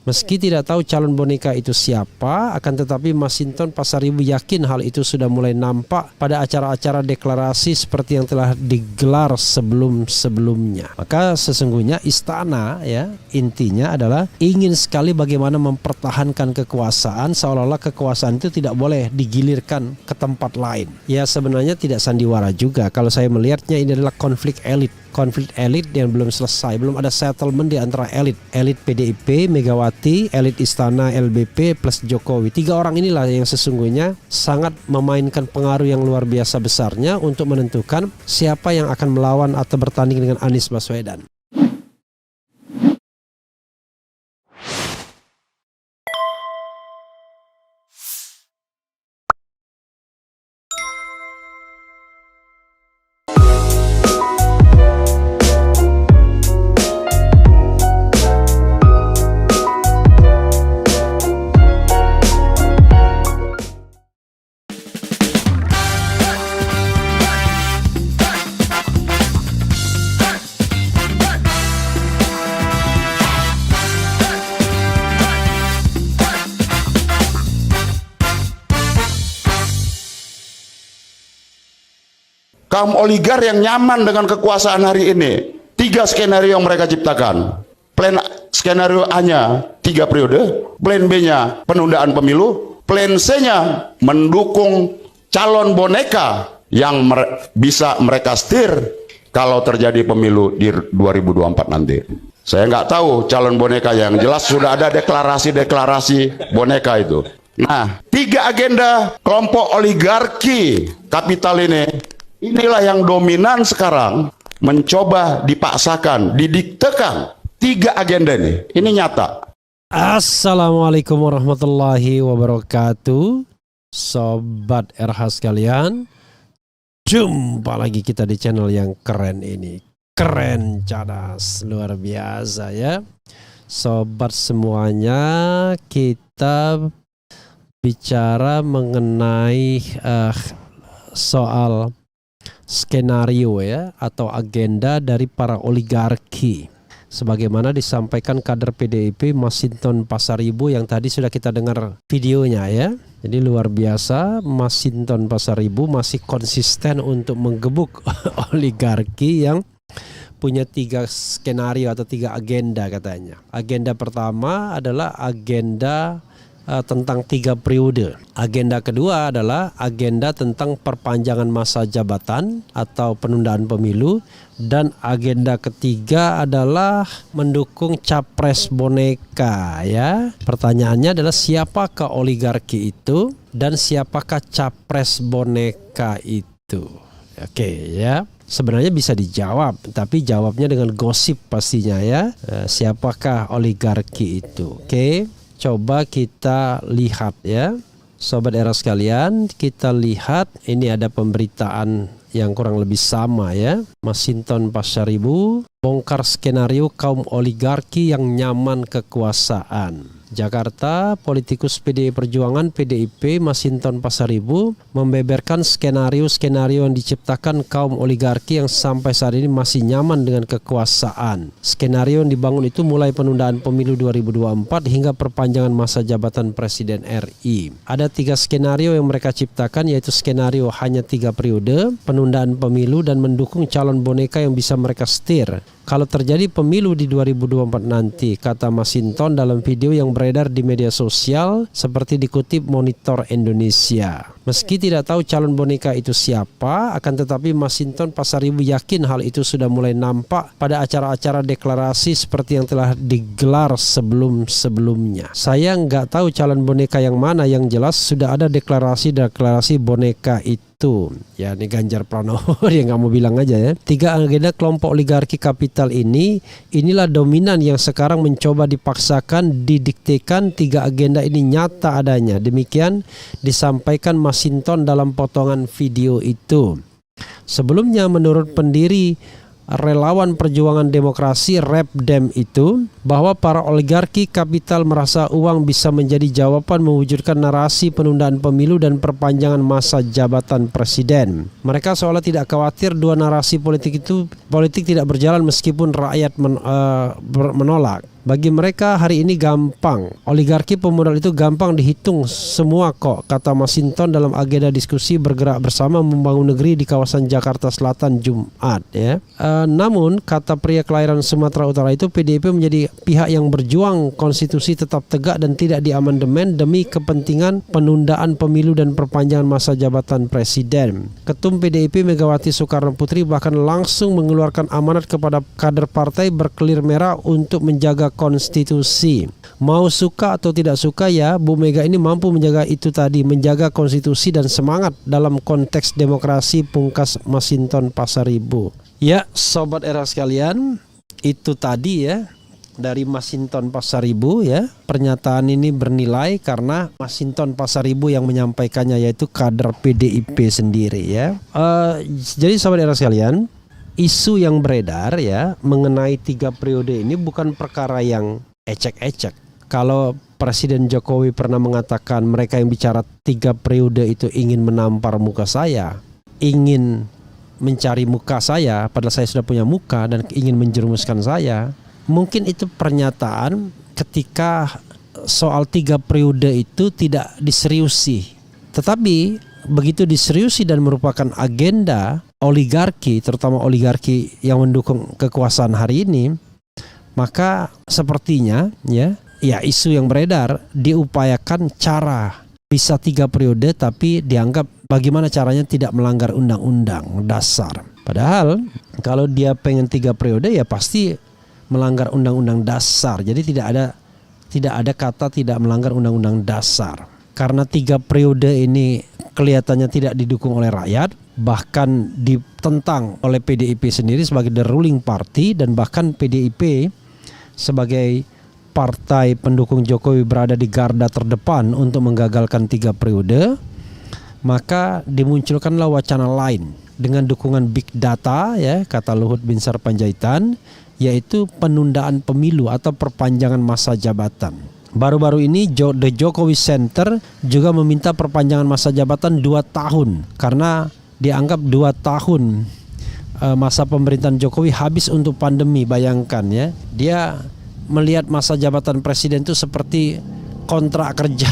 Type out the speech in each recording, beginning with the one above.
Meski tidak tahu calon boneka itu siapa, akan tetapi Masinton Pasaribu yakin hal itu sudah mulai nampak pada acara-acara deklarasi seperti yang telah digelar sebelum-sebelumnya. Maka sesungguhnya istana ya intinya adalah ingin sekali bagaimana mempertahankan kekuasaan, seolah-olah kekuasaan itu tidak boleh digilirkan ke tempat lain. Ya sebenarnya tidak sandiwara juga. Kalau saya melihatnya ini adalah konflik elit yang belum selesai, belum ada settlement di antara elit PDIP, Megawati, elit istana LBP plus Jokowi. 3 orang inilah yang sesungguhnya sangat memainkan pengaruh yang luar biasa besarnya untuk menentukan siapa yang akan melawan atau bertanding dengan Anies Baswedan. Kaum oligar yang nyaman dengan kekuasaan hari ini, 3 skenario yang mereka ciptakan. Plan skenario A-nya 3 periode, plan B-nya penundaan pemilu, plan C-nya mendukung calon boneka yang bisa mereka setir kalau terjadi pemilu di 2024 nanti. Saya nggak tahu calon boneka, yang jelas sudah ada deklarasi boneka itu. Nah, 3 agenda kelompok oligarki kapital inilah yang dominan sekarang, mencoba dipaksakan, didiktekan 3 agenda ini. Ini nyata. Assalamualaikum warahmatullahi wabarakatuh. Sobat RH sekalian, jumpa lagi kita di channel yang keren ini. Keren, cadas, luar biasa ya. Sobat semuanya, kita bicara mengenai soal skenario ya atau agenda dari para oligarki sebagaimana disampaikan kader PDIP Masinton Pasaribu yang tadi sudah kita dengar videonya ya. Jadi luar biasa, Masinton Pasaribu masih konsisten untuk menggebuk oligarki yang punya 3 skenario atau 3 agenda katanya. Agenda pertama adalah agenda tentang 3 periode. Agenda kedua adalah agenda tentang perpanjangan masa jabatan atau penundaan pemilu, dan agenda ketiga adalah mendukung capres boneka ya. Pertanyaannya adalah siapakah oligarki itu dan siapakah capres boneka itu? Oke ya. Sebenarnya bisa dijawab, tapi jawabnya dengan gosip pastinya ya. Siapakah oligarki itu? Oke. Coba kita lihat ya, Sobat Era sekalian, kita lihat ini ada pemberitaan yang kurang lebih sama ya. Masinton Pasaribu bongkar skenario kaum oligarki yang nyaman kekuasaan. Jakarta, politikus PDI Perjuangan PDIP Masinton Pasaribu membeberkan skenario-skenario yang diciptakan kaum oligarki yang sampai saat ini masih nyaman dengan kekuasaan. Skenario yang dibangun itu mulai penundaan pemilu 2024 hingga perpanjangan masa jabatan Presiden RI. Ada 3 skenario yang mereka ciptakan, yaitu skenario hanya 3 periode, penundaan pemilu, dan mendukung calon boneka yang bisa mereka setir kalau terjadi pemilu di 2024 nanti, kata Masinton dalam video yang beredar di media sosial seperti dikutip Monitor Indonesia. Meski tidak tahu calon boneka itu siapa, akan tetapi Masinton Pasaribu yakin hal itu sudah mulai nampak pada acara-acara deklarasi seperti yang telah digelar sebelum-sebelumnya. Saya nggak tahu calon boneka yang mana, yang jelas sudah ada deklarasi boneka itu. Ya, ini Ganjar Pranowo dia nggak mau bilang aja ya. 3 agenda kelompok oligarki kapital inilah dominan yang sekarang mencoba dipaksakan, didiktekan. 3 agenda ini nyata adanya. Demikian disampaikan Masinton dalam potongan video itu. Sebelumnya menurut pendiri Relawan Perjuangan Demokrasi (REPDEM) itu, bahwa para oligarki kapital merasa uang bisa menjadi jawaban mewujudkan narasi penundaan pemilu dan perpanjangan masa jabatan presiden. Mereka seolah tidak khawatir 2 narasi politik tidak berjalan meskipun rakyat menolak. Bagi mereka hari ini gampang. Oligarki pemodal itu gampang dihitung semua kok, kata Masinton dalam agenda diskusi bergerak bersama membangun negeri di kawasan Jakarta Selatan Jumat ya. Namun kata pria kelahiran Sumatera Utara itu, PDIP menjadi pihak yang berjuang konstitusi tetap tegak dan tidak diamandemen demi kepentingan penundaan pemilu dan perpanjangan masa jabatan presiden. Ketum PDIP Megawati Soekarno Putri bahkan langsung mengeluarkan amanat kepada kader partai berkelir merah untuk menjaga konstitusi. Mau suka atau tidak suka ya, Bu Mega ini mampu menjaga itu tadi, menjaga konstitusi dan semangat dalam konteks demokrasi, pungkas Masinton Pasaribu. Ya, sobat era sekalian, itu tadi ya dari Masinton Pasaribu ya. Pernyataan ini bernilai karena Masinton Pasaribu yang menyampaikannya, yaitu kader PDIP sendiri ya. Jadi sobat era sekalian, isu yang beredar ya mengenai 3 periode ini bukan perkara yang ecek-ecek. Kalau Presiden Jokowi pernah mengatakan mereka yang bicara 3 periode itu ingin menampar muka saya, ingin mencari muka saya, padahal saya sudah punya muka, dan ingin menjerumuskan saya. Mungkin itu pernyataan ketika soal 3 periode itu tidak diseriusi. Tetapi begitu diseriusi dan merupakan agenda oligarki, terutama oligarki yang mendukung kekuasaan hari ini, maka sepertinya ya isu yang beredar diupayakan cara bisa 3 periode tapi dianggap bagaimana caranya tidak melanggar undang-undang dasar. Padahal kalau dia pengen 3 periode ya pasti melanggar undang-undang dasar. Jadi tidak ada kata tidak melanggar undang-undang dasar. Karena 3 periode ini kelihatannya tidak didukung oleh rakyat, bahkan ditentang oleh PDIP sendiri sebagai the ruling party, dan bahkan PDIP sebagai partai pendukung Jokowi berada di garda terdepan untuk menggagalkan 3 periode, maka dimunculkanlah wacana lain dengan dukungan big data ya, kata Luhut Binsar Panjaitan, yaitu penundaan pemilu atau perpanjangan masa jabatan. Baru-baru ini The Jokowi Center juga meminta perpanjangan masa jabatan 2 tahun karena dianggap 2 tahun masa pemerintahan Jokowi habis untuk pandemi. Bayangkan ya, dia melihat masa jabatan presiden itu seperti kontrak kerja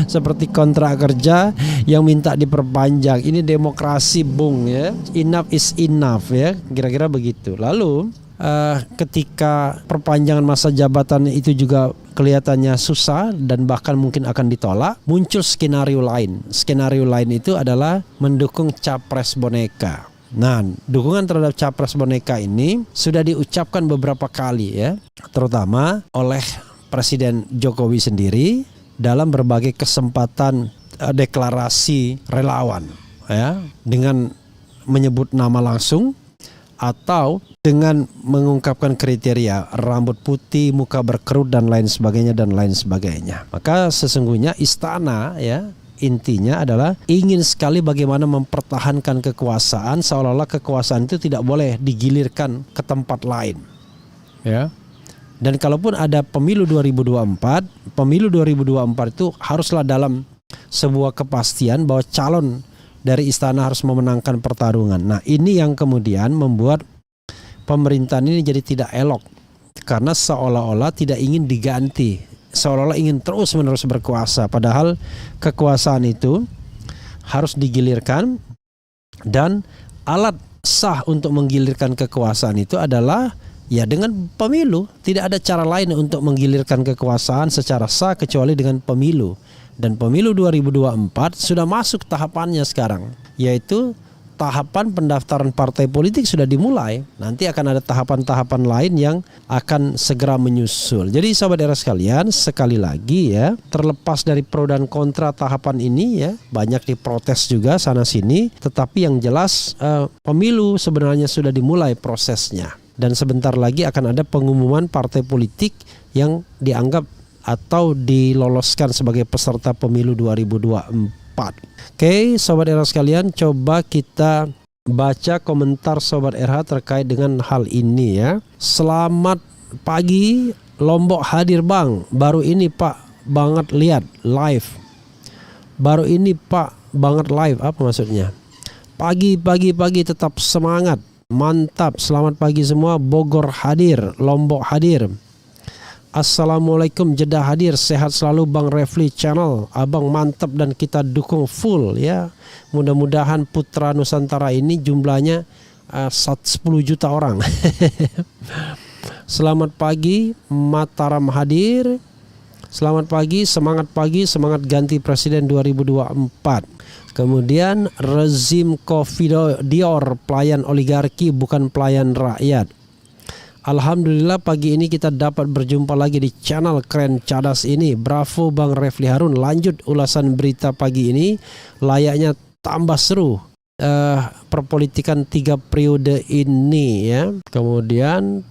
seperti kontrak kerja yang minta diperpanjang. Ini demokrasi bung ya, enough is enough ya, kira-kira begitu. Lalu ketika perpanjangan masa jabatan itu juga kelihatannya susah dan bahkan mungkin akan ditolak, muncul skenario lain. Skenario lain itu adalah mendukung capres boneka. Nah, dukungan terhadap capres boneka ini sudah diucapkan beberapa kali ya, terutama oleh Presiden Jokowi sendiri dalam berbagai kesempatan deklarasi relawan ya, dengan menyebut nama langsung atau dengan mengungkapkan kriteria rambut putih, muka berkerut dan lain sebagainya. Maka sesungguhnya istana ya, intinya adalah ingin sekali bagaimana mempertahankan kekuasaan, seolah-olah kekuasaan itu tidak boleh digilirkan ke tempat lain ya. Dan kalaupun ada pemilu 2024 itu haruslah dalam sebuah kepastian bahwa calon dari istana harus memenangkan pertarungan. Nah, ini yang kemudian membuat pemerintahan ini jadi tidak elok, karena seolah-olah tidak ingin diganti, seolah-olah ingin terus-menerus berkuasa, padahal kekuasaan itu harus digilirkan, dan alat sah untuk menggilirkan kekuasaan itu adalah ya dengan pemilu. Tidak ada cara lain untuk menggilirkan kekuasaan secara sah kecuali dengan pemilu. Dan pemilu 2024 sudah masuk tahapannya sekarang, yaitu tahapan pendaftaran partai politik sudah dimulai. Nanti akan ada tahapan-tahapan lain yang akan segera menyusul. Jadi sahabat era sekalian, sekali lagi ya, terlepas dari pro dan kontra tahapan ini ya, banyak diprotes juga sana sini, tetapi yang jelas pemilu sebenarnya sudah dimulai prosesnya. Dan sebentar lagi akan ada pengumuman partai politik yang dianggap atau diloloskan sebagai peserta pemilu 2024. Oke, sobat era sekalian, coba kita baca komentar sobat RH terkait dengan hal ini ya. Selamat pagi, Lombok hadir Bang. Baru ini Pak banget lihat live. Baru ini Pak banget live, apa maksudnya? Pagi tetap semangat. Mantap, selamat pagi semua. Bogor hadir, Lombok hadir. Assalamualaikum, Jeddah hadir. Sehat selalu Bang Refli Channel. Abang mantap dan kita dukung full ya. Mudah-mudahan Putra Nusantara ini jumlahnya 10 juta orang. Selamat pagi, Mataram hadir. Selamat pagi, semangat ganti presiden 2024. Kemudian rezim Covidior, pelayan oligarki bukan pelayan rakyat. Alhamdulillah pagi ini kita dapat berjumpa lagi di channel keren cadas ini. Bravo Bang Refli Harun. Lanjut ulasan berita pagi ini, layaknya tambah seru perpolitikan 3 periode ini ya. Kemudian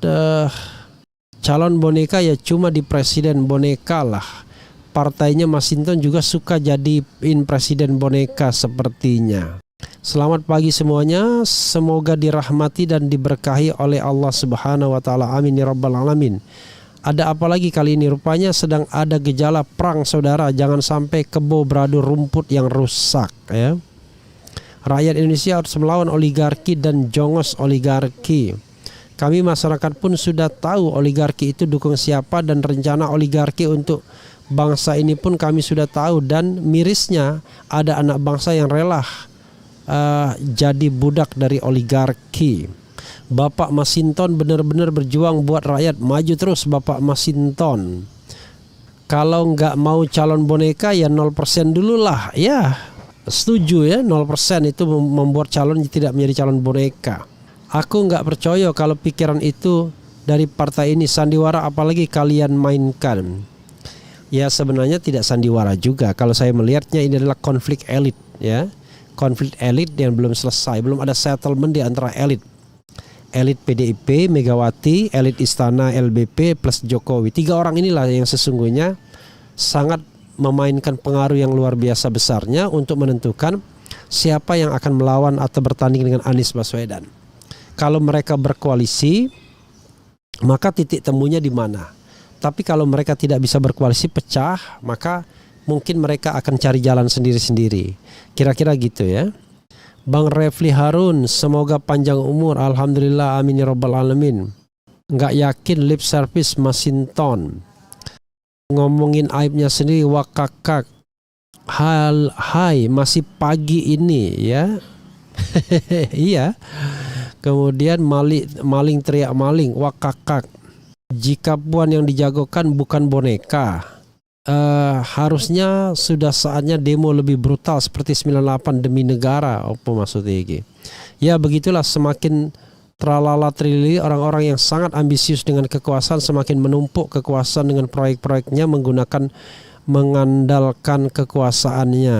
calon boneka ya cuma di presiden boneka lah. Partainya Masinton juga suka jadiin presiden boneka sepertinya. Selamat pagi semuanya, semoga dirahmati dan diberkahi oleh Allah Subhanahu wa taala. Amin ya rabbal alamin. Ada apa lagi kali ini? Rupanya sedang ada gejala perang saudara. Jangan sampai kebo beradu rumput yang rusak ya. Rakyat Indonesia harus melawan oligarki dan jongos oligarki. Kami masyarakat pun sudah tahu oligarki itu dukung siapa dan rencana oligarki untuk bangsa ini pun kami sudah tahu, dan mirisnya ada anak bangsa yang rela jadi budak dari oligarki. Bapak Masinton benar-benar berjuang buat rakyat. Maju terus Bapak Masinton. Kalau nggak mau calon boneka ya 0% dulu lah ya. Setuju ya, 0% itu membuat calon tidak menjadi calon boneka. Aku nggak percaya kalau pikiran itu dari partai ini. Sandiwara apalagi kalian mainkan. Ya sebenarnya tidak sandiwara juga. Kalau saya melihatnya ini adalah konflik elit ya. Konflik elit yang belum selesai. Belum ada settlement di antara elit. Elit PDIP, Megawati, elit Istana LBP plus Jokowi. 3 orang inilah yang sesungguhnya sangat memainkan pengaruh yang luar biasa besarnya untuk menentukan siapa yang akan melawan atau bertanding dengan Anies Baswedan. Kalau mereka berkoalisi, maka titik temunya di mana? Tapi kalau mereka tidak bisa berkoalisi, pecah, maka mungkin mereka akan cari jalan sendiri-sendiri. Kira-kira gitu ya. Bang Refli Harun, semoga panjang umur. Alhamdulillah, amin ya rabbal alamin. Nggak yakin lip service Masinton. Ngomongin aibnya sendiri, wakakak. Hai, masih pagi ini ya. Iya. Kemudian maling teriak maling, wakakak. Jika puan yang dijagokan bukan boneka, harusnya sudah saatnya demo lebih brutal seperti 98 demi negara. Apa maksudnya ini? Ya begitulah, semakin tralala trilili orang-orang yang sangat ambisius dengan kekuasaan semakin menumpuk kekuasaan dengan proyek-proyeknya mengandalkan kekuasaannya.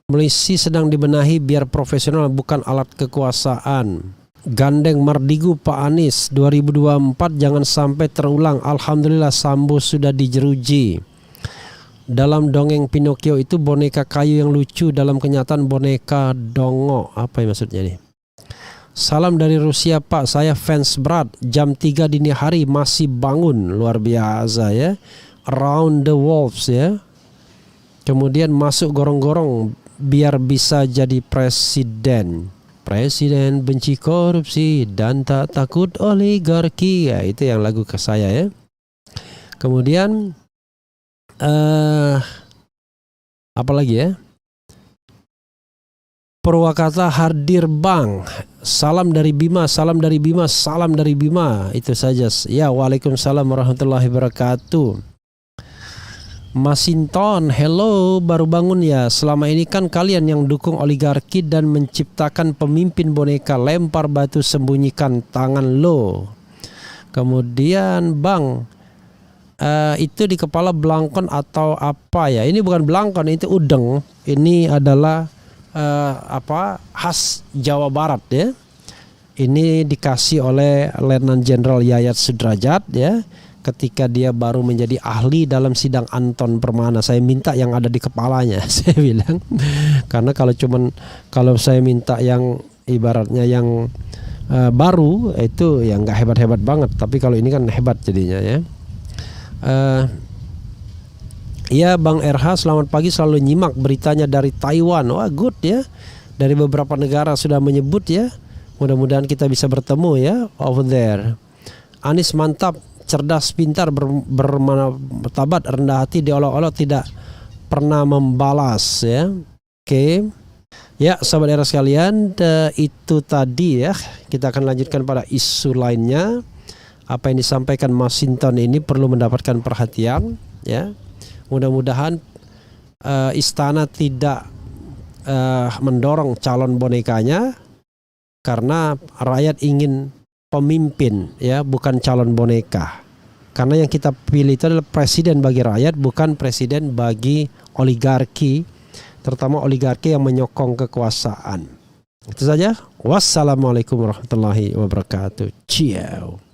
Milisi sedang dibenahi biar profesional bukan alat kekuasaan. Gandeng Mardigu Pak Anies 2024 jangan sampai terulang. Alhamdulillah Sambo sudah dijeruji. Dalam dongeng Pinocchio itu boneka kayu yang lucu, dalam kenyataan boneka dongo. Apa yang maksudnya nih? Salam dari Rusia Pak, saya fans berat. Jam 3 dini hari masih bangun, luar biasa ya. Around the Wolves ya. Kemudian masuk gorong-gorong biar bisa jadi presiden. Presiden benci korupsi dan tak takut oligarki. Ya, itu yang lagu ke saya ya. Kemudian apa lagi ya? Purwakarta hadir Bang. Salam dari Bima, salam dari Bima, salam dari Bima. Itu saja. Ya, waalaikumsalam warahmatullahi wabarakatuh. Masinton, hello, baru bangun ya. Selama ini kan kalian yang dukung oligarki dan menciptakan pemimpin boneka, lempar batu sembunyikan tangan lo. Kemudian Bang, itu di kepala belangkon atau apa ya? Ini bukan belangkon, itu udeng. Ini adalah khas Jawa Barat ya. Ini dikasih oleh Letnan Jenderal Yayat Sudrajat ya. Ketika dia baru menjadi ahli dalam sidang Anton Permana, saya minta yang ada di kepalanya. Saya bilang, karena kalau saya minta yang ibaratnya yang baru itu ya nggak hebat-hebat banget. Tapi kalau ini kan hebat jadinya ya. Iya Bang RH, selamat pagi, selalu nyimak beritanya dari Taiwan. Wah good ya. Dari beberapa negara sudah menyebut ya Mudah-mudahan kita bisa bertemu ya over there. Anies mantap, cerdas, pintar, bermartabat, rendah hati, diolok-olok, tidak pernah membalas ya. Oke. Ya, sahabat era sekalian, itu tadi ya. Kita akan lanjutkan pada isu lainnya. Apa yang disampaikan Masinton ini perlu mendapatkan perhatian ya. Mudah-mudahan istana tidak mendorong calon bonekanya, karena rakyat ingin pemimpin ya, bukan calon boneka. Karena yang kita pilih itu adalah presiden bagi rakyat, bukan presiden bagi oligarki, terutama oligarki yang menyokong kekuasaan. Itu saja. Wassalamualaikum warahmatullahi wabarakatuh. Ciao.